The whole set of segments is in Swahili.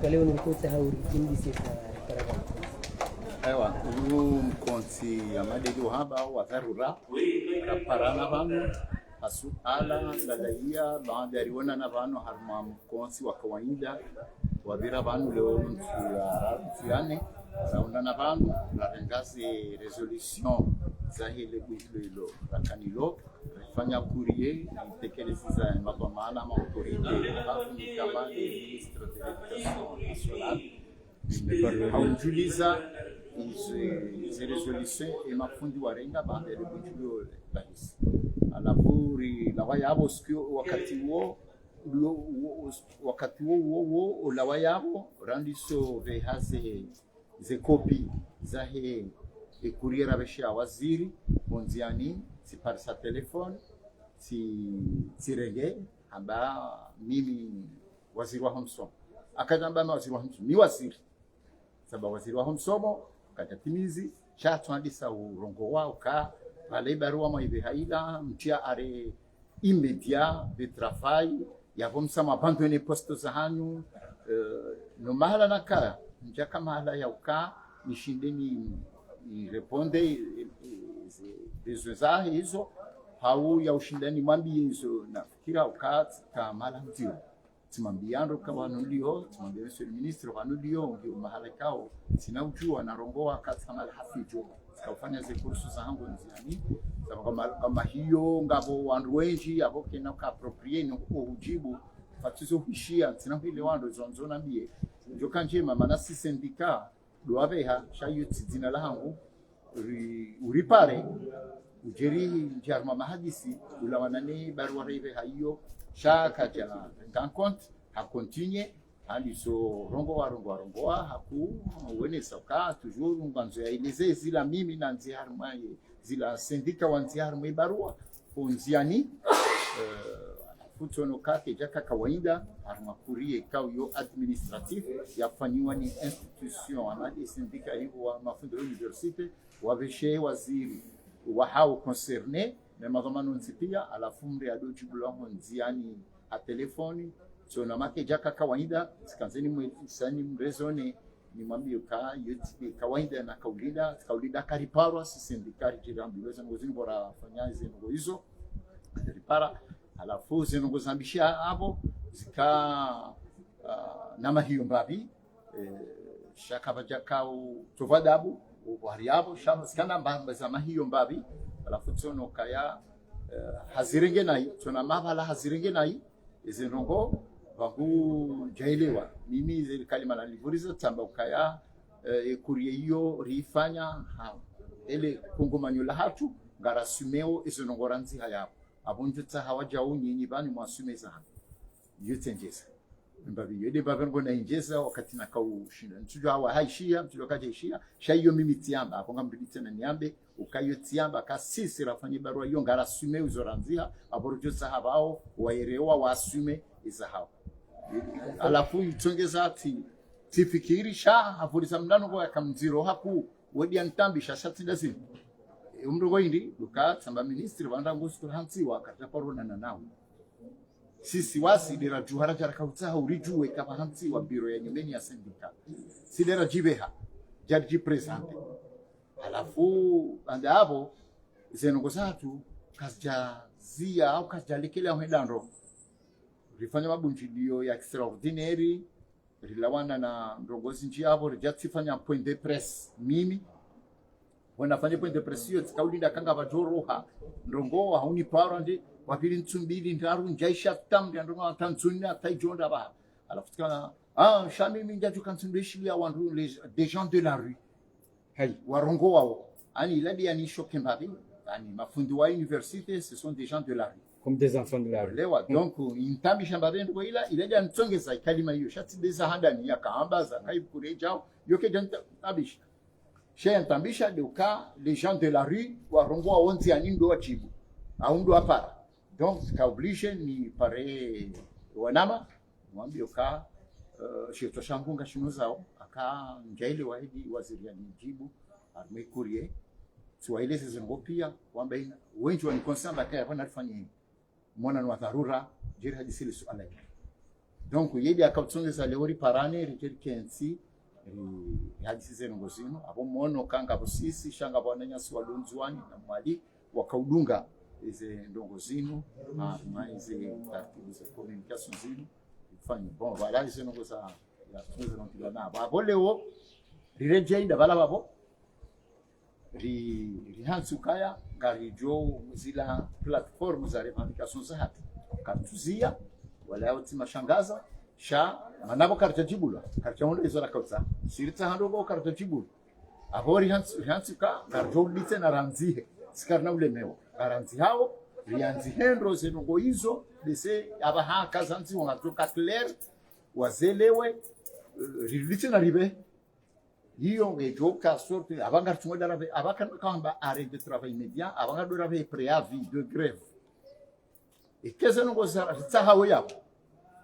Kwa leo nilikuta hauri indisi Paragamba. Ewa, mkonsi ya madegi wahaba wa dharura raparana vanu asuala lalaia baada yariona na vanu harma mkonsi wa kawaida wabira vanu leo mtuyane raunda na vanu rarengazi resolution za hile buhilo rakanilo fanya kurie itekeleza mapambano ama autorite kama ministre de l'Éducation nationale haujuliza hizi resolution emafundi warenga baada ya bujulio rais alaburi lawa yabo sikio wakati huo lawa yabo randiso vehaze ze kopi za he kuriera besha waziri monziani si par sa telefone si rege amba mimi waziri wa homsomo akajamba waziri wa homsomo ni waziri sababu waziri wa homsomo kajatimizi chatu hadisa urongo wao ka pale barua maibe haida mtia are immédiat de travail ya homsama abandonner poste za hanyu no mahala naka njaka mahala ya uka nishindeni ireponde besoin hizo hau ya ushindani mwambie hizo nafikira ukati kama mtio timambiando kama nulio timambia monsieur le ministre wa nulio ndio mahala kao sina ujua na rongoa kati kama hafijo kufanya zile kursu za hango nziani kama hiyo ngabo wandu wengi abo kena ka approprier no kujibu fatizo hishia sina vile wandu zonzona mbie ndio kanjema maana si syndicat doaveha shayuti zina la hangu uripare ujeri jarma mahadisi ulawanane barua reve hayo shaka jana ngankont ha continue aliso rongo haku wene soka toujours nganzo ya ileze zila mimi na nziharma zila sindika wanziharma barua onziani futono kake jaka kawaida harma kurie kao yo administratif yafanywa ni institution amadi sindika hiyo wa mafundo university waveshe waziri wa hao concerné na madhamano nsipia alafumre adojibulango nziani a telefoni so na make jaka kawaida sikanzeni mwesani mrezone ni mwambie ka yote kawaida na kaulida kariparwa sindikari jirambi weza ngozini bora fanyaze ngo hizo ripara alafu zinongo zambisha hapo zika nama hiyo mbabi shaka bajakao tovadabu wariabo shama sikana mbamba za hiyo mbabi alafu tsono kaya hazirenge nai tuna mabala hazirenge nai zinongo vangu jailewa mimi zile kalima la livuriza tamba ukaya kurie hiyo rifanya ele kongomanyola hatu ngarasumeo zinongo ranzi haya abunjutsa hawajao nyinyi bani mwasumeza yote njesa mbabi yede babengo na njesa wakati nakaushinda ntujwa hawa haishia ntujwa kajaishia shayo mimi tiamba aponga mbitena niambe ukayo tiamba kasisi rafanye barua hiyo ngarasume uzoranzia aborujutsa habao waerewa wasume izahao alafu itongeza ati tifikiri sha havulisa mndano kwa kamziro haku wedi antambisha shatindazi umrugo indi duka samba ministri banda ngustu hansiwa kataparona na nao sisi wasi dira juhara jaraka utsaha urijuwe kama hansiwa biro ya nyumbeni ya sindika sidera jibeha jarji presente alafu anda hapo zenongo zatu kasja zia au kasja likele ahedandro rifanya mabunjilio ya extraordinary rilawana na ndongozi njia hapo rijatifanya point de presse mimi wanafanya point de presse tikaulinda kanga bajoroha ndongo hauni paro ndi wapili ntumbili ndaru njaisha tambi ndongo tanzania taijonda ba alafu tikana shami mimi njaju kantundishi ya wandu des gens de la rue hey warongo wao ani iladi ani shokembabi ani mafundi wa université ce sont des gens de la rue comme des enfants de la rue lewa donc intambi shambare ndo ila iladi ntongeza kalima hiyo shati deza handani yakaambaza kaibkureja yoke janta abisha chez ntambisha de cas les gens de la rue warongo waonzi anindo wachibu aundo hapa donc ka oblige ni pare wanama mwambie ka shito shangunga shinozao aka njaile waidi waziri anijibu armekurie Swahili zinangopia kwamba wengi wa consent bakaya wanafanya mwana wa dharura jira hadisi swala donc yedi akatsongeza leo ri parane ri kensi hadisize ngozino abo mono kanga busisi shanga bwananya si walunzwani na mwali wakaudunga ize ndongozino ma ize taratibu za communication zino ifanye bon voilà ize ngoza ya tuzo nokila na abo leo rirejeida bala babo rihansukaya ngarijo zila platform za revendication za hatu katuzia wala yote mashangaza sha manabo karta jibula karta hondo izora kautsa sirita hando karta jibula abori hansuka ngarjo lite na ranzihe sikarna ulemewa garanzi hao rianzi hendro zenongo hizo dese abaha kazanzi wanatoka clair wazelewe rilite na ribe hiyo ngejo ka sorte abanga tumweda rabe abaka kamba arrêt de travail immédiat abanga do rabe préavis de grève ikeze nongo zara tsahawo yabo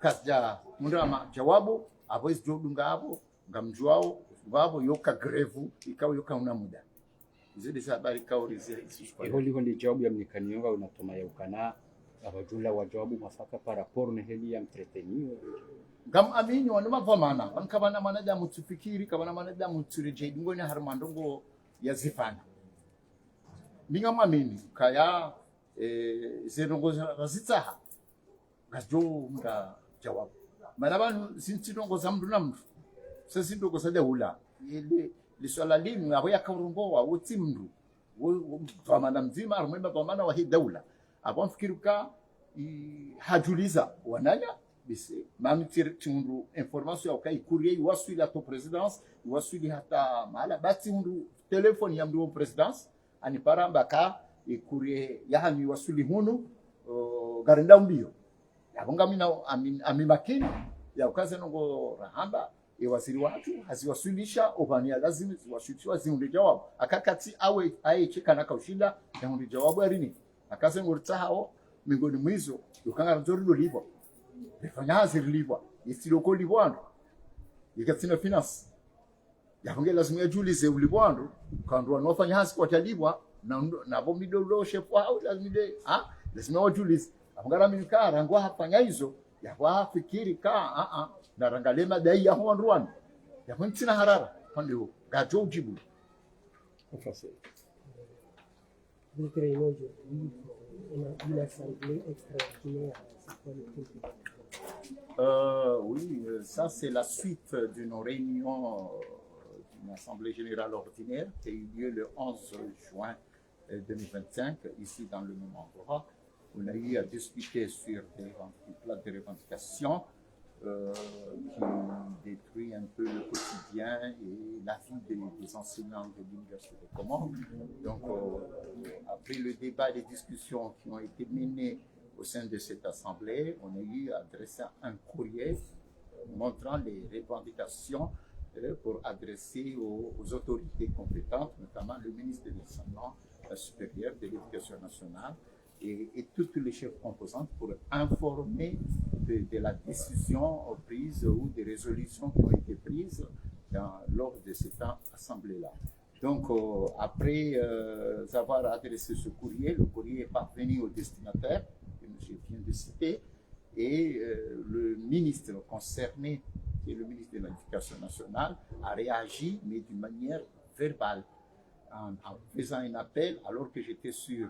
kaja mundama jawabu abois jodunga abo ngamjwao babo yoka grève ikawa yoka una muda zidi sabari kaurize isishwa holi ndi jawabu ya mnikanionga unatoma ya ukana abajula wa jawabu mafaka par rapport na heli ya mtreteniwa gam aminyo wanuma vamana bankabana manaja mutsufikiri kabana manaja mutsureje ngoni harmandongo ya zifana ninga mamini kaya zenongo zitsaha gajo mda jawabu manabanu sintinongo zamdu namdu sesindongo sadehula ile liswala linu abo yakarumbowa uti mndu vamana mzima arumema vamana wa hii daula abo mfikiruka hajuliza wananya bise mami tindu information ya kai courrier wasuli la to présidence wasuli hata mala bati hundu telefoni ya mdu présidence ani paramba ka courrier ya hani wasuli hunu garinda mbio yabonga mina amikini ya ukaze nongo rahamba wasiri watu haziwasulisha obania lazima ziwashutiwa ziunde jawabu akakati awe cheka na kaushinda ya hundu jawabu arini akaze ngurta hao mingoni mwizo yukanga nzori libo befanya hazirlibwa istiloko libwando yikatsina finance yafunge lazima yajulize ulibwando kandwa nofanya hasi kwa talibwa na bomido lo chef au lazima wajulize afungara minkara ngwa hafanya hizo yakwa fikiri ka na rangalema dai ya hondruan ya mtina harara pande gajo jibu une assemblée extraordinaire. Oui, ça c'est la suite d'une réunion d'une assemblée générale ordinaire qui a eu lieu le 11 juin 2025 ici dans le même endroit. On a eu à discuter sur des plans de revendications qui détruit un peu le quotidien et la vie des enseignants de l'Université de Comores. Donc, après le débat et les discussions qui ont été menées au sein de cette assemblée, on a eu à adresser un courrier montrant les revendications pour adresser aux autorités compétentes, notamment le ministre de l'Enseignement supérieur, de l'Éducation nationale, et toutes les chefs composantes pour informer de la décision prise ou des résolutions qui ont été prises lors de cette assemblée-là. Donc, après avoir adressé ce courrier, le courrier est parvenu au destinataire, que je viens de citer, et le ministre concerné, qui est le ministre de l'Éducation nationale, a réagi, mais d'une manière verbale, en faisant un appel alors que j'étais sur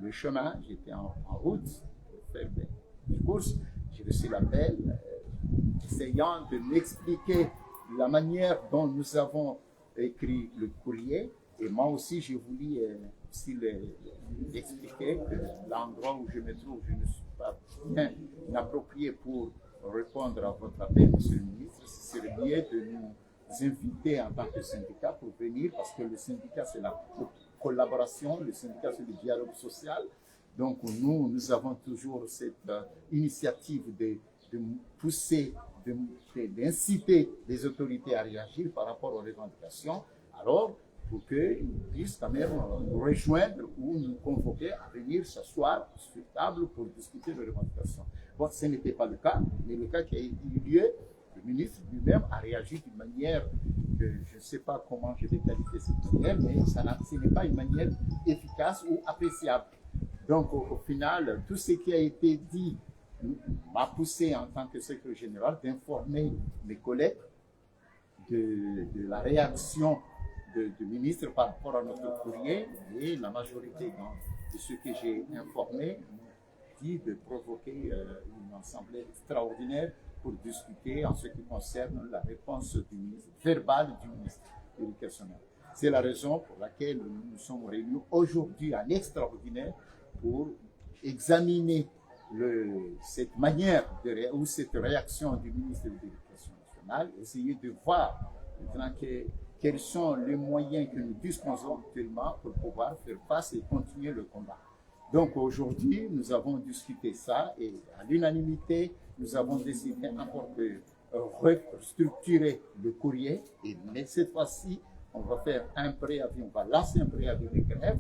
le chemin, j'étais en route pour faire mes courses. J'ai reçu l'appel essayant de m'expliquer la manière dont nous avons écrit le courrier. Et moi aussi, j'ai voulu aussi expliquer que l'endroit où je me trouve, je ne suis pas bien approprié pour répondre à votre appel, Monsieur le ministre. Ce serait bien de nous inviter en tant que syndicat pour venir, parce que le syndicat, c'est la collaboration, le syndicat, c'est le dialogue social. Donc nous avons toujours cette initiative de pousser, d'inciter les autorités à réagir par rapport aux revendications. Alors, pour qu'ils puissent quand même nous rejoindre ou nous convoquer à venir s'asseoir sur table pour discuter de revendications. Bon, ce n'était pas le cas, mais le cas qui a eu lieu, le ministre lui-même a réagi d'une manière que je ne sais pas comment je vais qualifier cette manière, mais ce n'est pas une manière efficace ou appréciable. Donc, au final, tout ce qui a été dit m'a poussé en tant que secrétaire général d'informer mes collègues de la réaction du ministre par rapport à notre courrier, et la majorité de ceux que j'ai informés dit de provoquer une assemblée extraordinaire pour discuter en ce qui concerne la réponse du ministre, verbale du ministre de l'Éducation nationale. C'est la raison pour laquelle nous nous sommes réunis aujourd'hui en extraordinaire pour examiner cette manière ou cette réaction du ministre de l'Éducation nationale, essayer de voir maintenant quels sont les moyens que nous disposons actuellement pour pouvoir faire face et continuer le combat. Donc aujourd'hui, nous avons discuté ça et à l'unanimité, nous avons décidé encore de restructurer le courrier. Mais cette fois-ci, on va faire un préavis, on va lancer un préavis de grève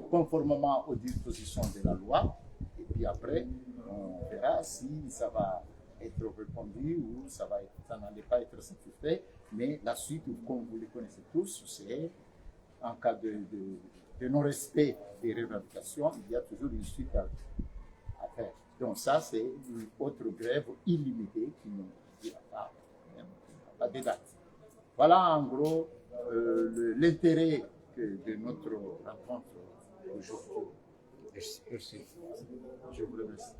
conformément aux dispositions de la loi. Et puis après, on verra si ça va être répondu ou ça n'allait pas être satisfait. Mais la suite, comme vous le connaissez tous, c'est en cas de non-respect des revendications, il y a toujours une suite à faire. Donc ça, c'est une autre grève illimitée qui n'a pas de date. Voilà en gros l'intérêt de notre rencontre aujourd'hui. Merci. Je vous remercie.